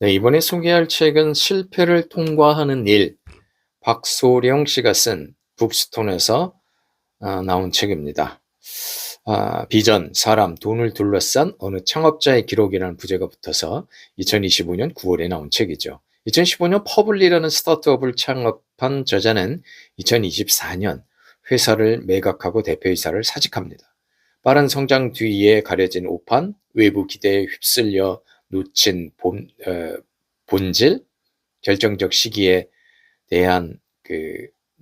네, 이번에 소개할 책은 실패를 통과하는 일, 박소령 씨가 쓴 북스톤에서 나온 책입니다. 비전, 사람, 돈을 둘러싼 어느 창업자의 기록이라는 부제가 붙어서 2025년 9월에 나온 책이죠. 2015년 퍼블리라는 스타트업을 창업한 저자는 2024년 회사를 매각하고 대표이사를 사직합니다. 빠른 성장 뒤에 가려진 오판, 외부 기대에 휩쓸려 놓친 본질, 결정적 시기에 대한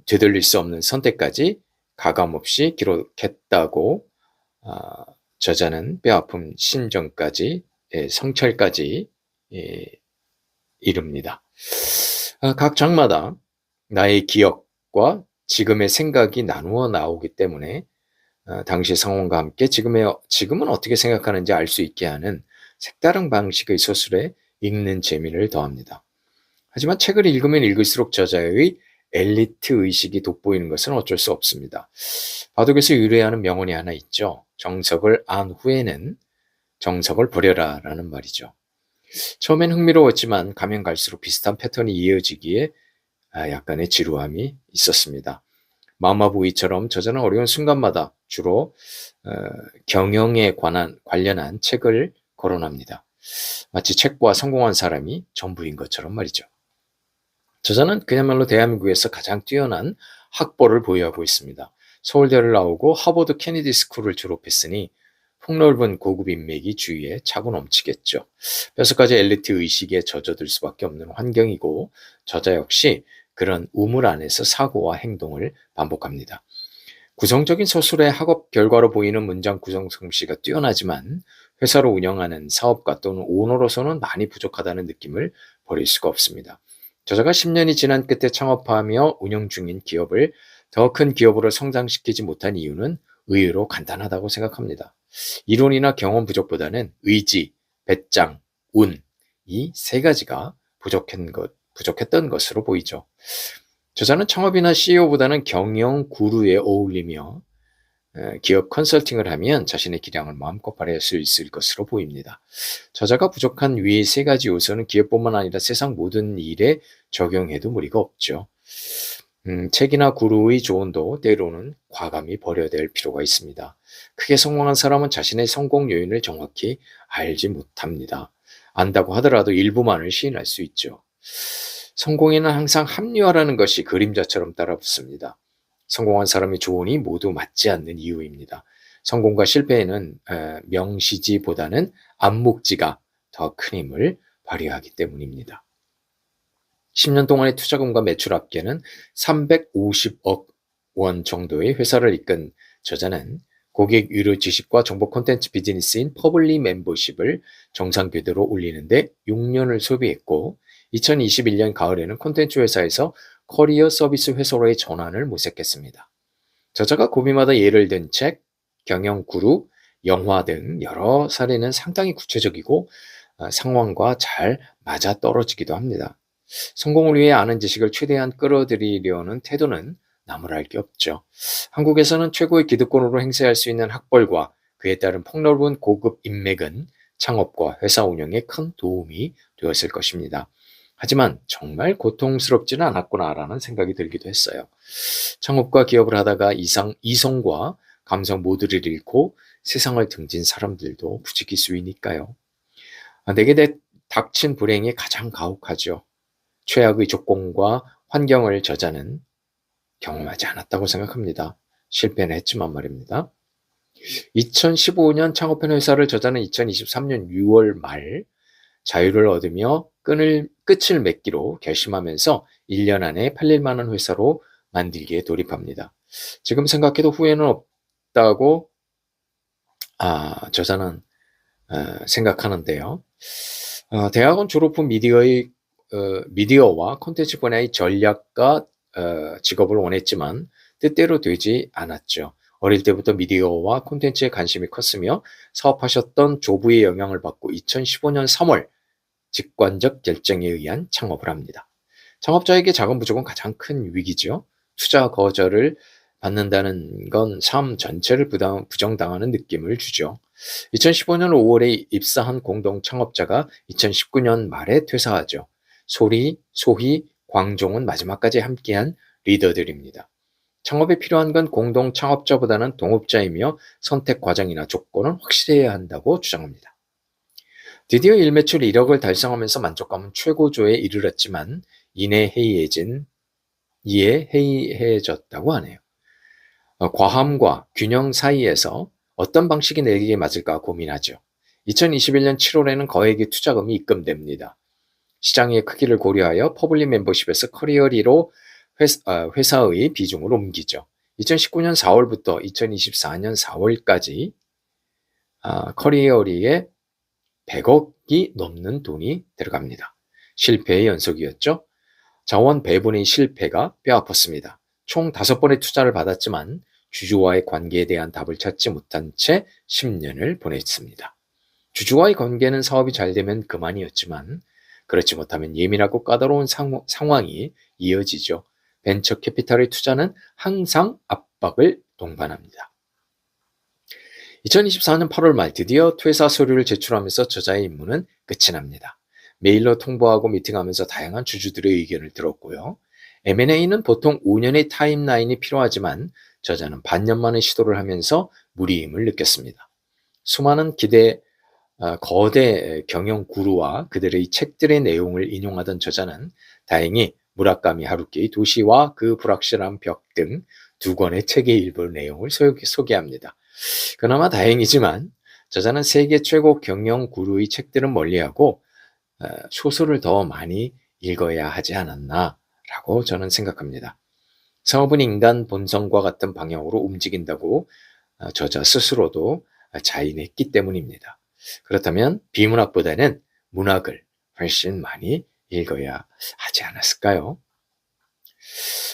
되돌릴 수 없는 선택까지 가감없이 기록했다고 저자는 뼈아픈 심정까지, 성찰까지 이릅니다. 각 장마다 나의 기억과 지금의 생각이 나누어 나오기 때문에 당시 상황과 함께 지금은 어떻게 생각하는지 알 수 있게 하는 색다른 방식의 소설에 읽는 재미를 더합니다. 하지만 책을 읽으면 읽을수록 저자의 엘리트 의식이 돋보이는 것은 어쩔 수 없습니다. 바둑에서 유래하는 명언이 하나 있죠. 정석을 안 후에는 정석을 버려라 라는 말이죠. 처음엔 흥미로웠지만 가면 갈수록 비슷한 패턴이 이어지기에 약간의 지루함이 있었습니다. 마마보이처럼 저자는 어려운 순간마다 주로 경영에 관련한 책을 거론합니다. 마치 책과 성공한 사람이 전부인 것처럼 말이죠. 저자는 그야말로 대한민국에서 가장 뛰어난 학벌을 보유하고 있습니다. 서울대를 나오고 하버드 케네디 스쿨을 졸업했으니 폭넓은 고급 인맥이 주위에 차고 넘치겠죠. 뼛속까지 엘리트 의식에 젖어들 수밖에 없는 환경이고 저자 역시 그런 우물 안에서 사고와 행동을 반복합니다. 구성적인 소설의 학업 결과로 보이는 문장 구성 솜씨가 뛰어나지만 회사를 운영하는 사업가 또는 오너로서는 많이 부족하다는 느낌을 버릴 수가 없습니다. 저자가 10년이 지난 끝에 창업하며 운영 중인 기업을 더 큰 기업으로 성장시키지 못한 이유는 의외로 간단하다고 생각합니다. 이론이나 경험 부족보다는 의지, 배짱, 운, 이 세 가지가 부족했던 것으로 보이죠. 저자는 창업이나 CEO보다는 경영 구루에 어울리며 기업 컨설팅을 하면 자신의 기량을 마음껏 발휘할 수 있을 것으로 보입니다. 저자가 부족한 위의 세 가지 요소는 기업뿐만 아니라 세상 모든 일에 적용해도 무리가 없죠. 책이나 구루의 조언도 때로는 과감히 버려야 될 필요가 있습니다. 크게 성공한 사람은 자신의 성공 요인을 정확히 알지 못합니다. 안다고 하더라도 일부만을 시인할 수 있죠. 성공에는 항상 합리화라는 것이 그림자처럼 따라붙습니다. 성공한 사람의 조언이 모두 맞지 않는 이유입니다. 성공과 실패에는 명시지보다는 암묵지가 더 큰 힘을 발휘하기 때문입니다. 10년 동안의 투자금과 매출 합계는 350억 원 정도의 회사를 이끈 저자는 고객 유료 지식과 정보 콘텐츠 비즈니스인 퍼블리 멤버십을 정상 궤도로 올리는데 6년을 소비했고 2021년 가을에는 콘텐츠 회사에서 커리어 서비스 회사로의 전환을 모색했습니다. 저자가 고비마다 예를 든 책, 경영 구루, 영화 등 여러 사례는 상당히 구체적이고 상황과 잘 맞아떨어지기도 합니다. 성공을 위해 아는 지식을 최대한 끌어들이려는 태도는 나무랄 게 없죠. 한국에서는 최고의 기득권으로 행세할 수 있는 학벌과 그에 따른 폭넓은 고급 인맥은 창업과 회사 운영에 큰 도움이 되었을 것입니다. 하지만 정말 고통스럽지는 않았구나라는 생각이 들기도 했어요. 창업과 기업을 하다가 이성과 감성 모두를 잃고 세상을 등진 사람들도 부지기수이니까요. 내게 닥친 불행이 가장 가혹하죠. 최악의 조건과 환경을 저자는 경험하지 않았다고 생각합니다. 실패는 했지만 말입니다. 2015년 창업한 회사를 저자는 2023년 6월 말 자유를 얻으며 끝을 맺기로 결심하면서 1년 안에 팔릴 만한 회사로 만들기에 돌입합니다. 지금 생각해도 후회는 없다고 저자는 생각하는데요. 대학원 졸업 후 미디어와 콘텐츠 분야의 전략가 직업을 원했지만 뜻대로 되지 않았죠. 어릴 때부터 미디어와 콘텐츠에 관심이 컸으며 사업하셨던 조부의 영향을 받고 2015년 3월 직관적 결정에 의한 창업을 합니다. 창업자에게 자금 부족은 가장 큰 위기죠. 투자 거절을 받는다는 건 삶 전체를 부정당하는 느낌을 주죠. 2015년 5월에 입사한 공동 창업자가 2019년 말에 퇴사하죠. 소희, 광종은 마지막까지 함께한 리더들입니다. 창업에 필요한 건 공동 창업자보다는 동업자이며 선택 과정이나 조건은 확실해야 한다고 주장합니다. 드디어 일매출 1억을 달성하면서 만족감은 최고조에 이르렀지만 이에 해이해졌다고 하네요. 과함과 균형 사이에서 어떤 방식이 내게 맞을까 고민하죠. 2021년 7월에는 거액의 투자금이 입금됩니다. 시장의 크기를 고려하여 퍼블릭 멤버십에서 커리어리로 회사의 비중을 옮기죠. 2019년 4월부터 2024년 4월까지 커리어리에 100억이 넘는 돈이 들어갑니다. 실패의 연속이었죠. 자원 배분의 실패가 뼈아팠습니다. 총 5번의 투자를 받았지만 주주와의 관계에 대한 답을 찾지 못한 채 10년을 보냈습니다. 주주와의 관계는 사업이 잘 되면 그만이었지만 그렇지 못하면 예민하고 까다로운 상황이 이어지죠. 벤처 캐피탈의 투자는 항상 압박을 동반합니다. 2024년 8월 말 드디어 퇴사 서류를 제출하면서 저자의 임무는 끝이 납니다. 메일로 통보하고 미팅하면서 다양한 주주들의 의견을 들었고요. M&A는 보통 5년의 타임라인이 필요하지만 저자는 반년 만에 시도를 하면서 무리임을 느꼈습니다. 수많은 거대 경영 구루와 그들의 책들의 내용을 인용하던 저자는 다행히 무라카미 하루키의 도시와 그 불확실한 벽 등 2권의 책의 일부 내용을 소개합니다. 그나마 다행이지만 저자는 세계 최고 경영 구루의 책들은 멀리하고 소설을 더 많이 읽어야 하지 않았나라고 저는 생각합니다. 사업은 인간 본성과 같은 방향으로 움직인다고 저자 스스로도 자인했기 때문입니다. 그렇다면 비문학보다는 문학을 훨씬 많이 읽어야 하지 않았을까요?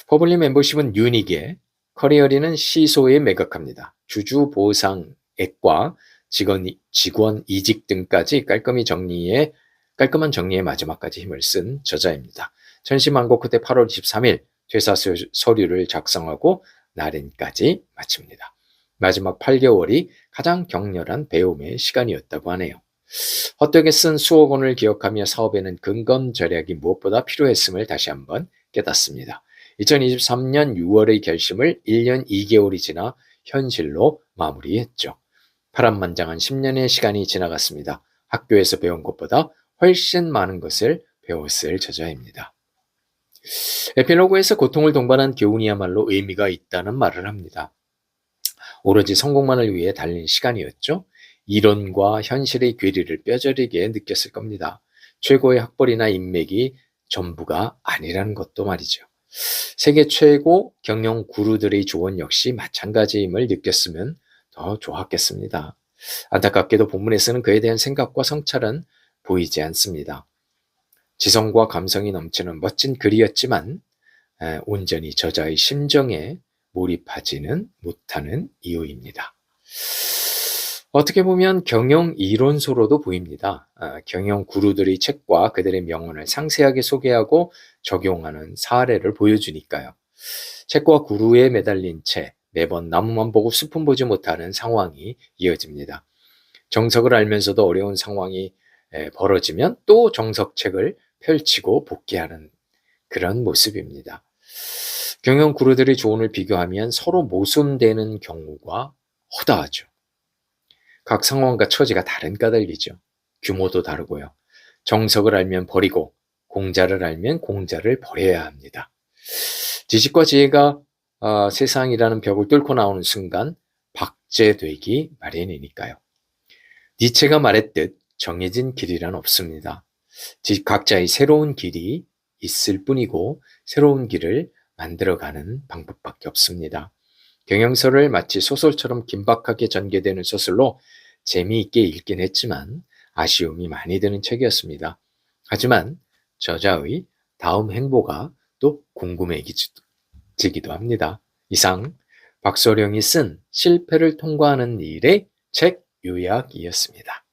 퍼블릭 멤버십은 유닉에, 커리어리는 시소에 매각합니다. 주주 보상액과 직원 이직 등까지 깔끔한 정리에 마지막까지 힘을 쓴 저자입니다. 천시만고 끝에 8월 23일 퇴사 서류를 작성하고 날인까지 마칩니다. 마지막 8개월이 가장 격렬한 배움의 시간이었다고 하네요. 헛되게 쓴 수억 원을 기억하며 사업에는 근검 절약이 무엇보다 필요했음을 다시 한번 깨닫습니다. 2023년 6월의 결심을 1년 2개월이 지나 현실로 마무리했죠. 파란만장한 10년의 시간이 지나갔습니다. 학교에서 배운 것보다 훨씬 많은 것을 배웠을 저자입니다. 에필로그에서 고통을 동반한 교훈이야말로 의미가 있다는 말을 합니다. 오로지 성공만을 위해 달린 시간이었죠. 이론과 현실의 괴리를 뼈저리게 느꼈을 겁니다. 최고의 학벌이나 인맥이 전부가 아니라는 것도 말이죠. 세계 최고 경영 구루들의 조언 역시 마찬가지임을 느꼈으면 더 좋았겠습니다. 안타깝게도 본문에서는 그에 대한 생각과 성찰은 보이지 않습니다. 지성과 감성이 넘치는 멋진 글이었지만 온전히 저자의 심정에 몰입하지는 못하는 이유입니다. 어떻게 보면 경영 이론서로도 보입니다. 경영 구루들의 책과 그들의 명언을 상세하게 소개하고 적용하는 사례를 보여주니까요. 책과 구루에 매달린 채 매번 나무만 보고 숲은 보지 못하는 상황이 이어집니다. 정석을 알면서도 어려운 상황이 벌어지면 또 정석책을 펼치고 복귀하는 그런 모습입니다. 경영 구루들의 조언을 비교하면 서로 모순되는 경우가 허다하죠. 각 상황과 처지가 다른 까닭이죠. 규모도 다르고요. 정석을 알면 버리고 공자를 알면 공자를 버려야 합니다. 지식과 지혜가 세상이라는 벽을 뚫고 나오는 순간 박제되기 마련이니까요. 니체가 말했듯 정해진 길이란 없습니다. 각자의 새로운 길이 있을 뿐이고 새로운 길을 만들어가는 방법밖에 없습니다. 경영서를 마치 소설처럼 긴박하게 전개되는 소설로 재미있게 읽긴 했지만 아쉬움이 많이 드는 책이었습니다. 하지만 저자의 다음 행보가 또 궁금해지기도 합니다. 이상 박소령이 쓴 실패를 통과하는 일의 책 요약이었습니다.